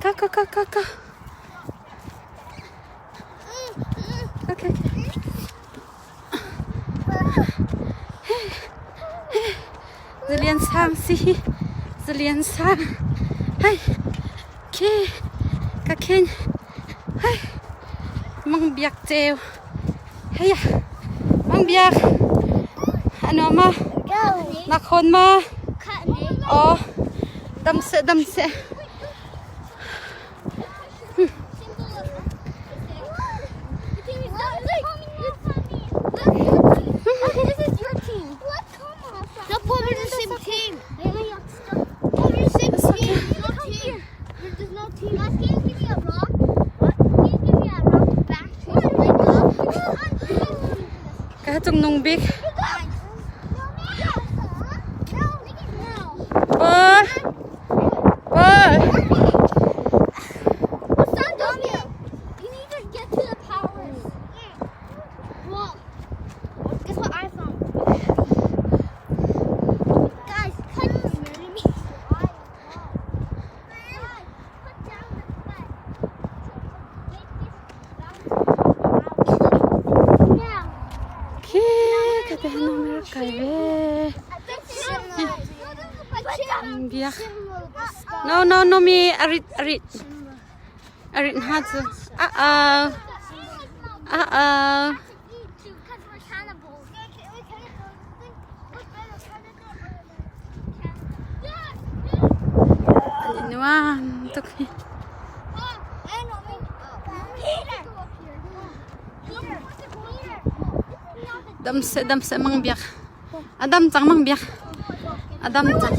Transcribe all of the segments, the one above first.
Go. Okay. Dư liên sang si. Dư liên sang. Hey. Okay. Cả kênh. Hey. Mang biak treo. Hey. Mang biak. Ano ma? Nakon ma. Oh. Đâm sẽ. This is your team. Don't put me in the same team. Put me in the same team. There's no team. Can you give me a rock? What? Can you give me a rock back? Cả trong nông big. Bơi. You need to get to the powers. Well, guess what I found? Guys, can you marry me? Put down the bed. Now. Okay, kata nomor kaiwe. Biak. No, me arit. Arit hatu. Uh-oh. Ano ah, tuk. Damse mang biak. Adam tang mang biak. Adam tang.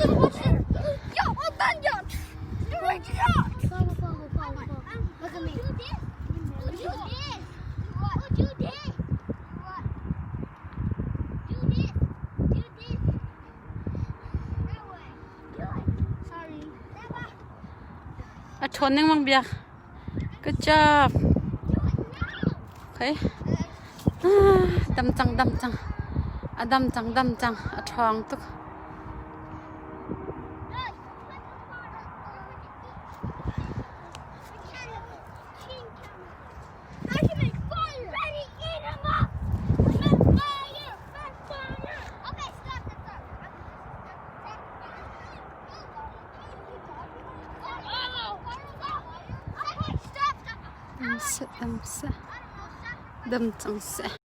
Look at me. Sorry. Thon neng mang biak. Good job. Okay. Dam chang. Adam chang. Thong tuk. Dam chang se.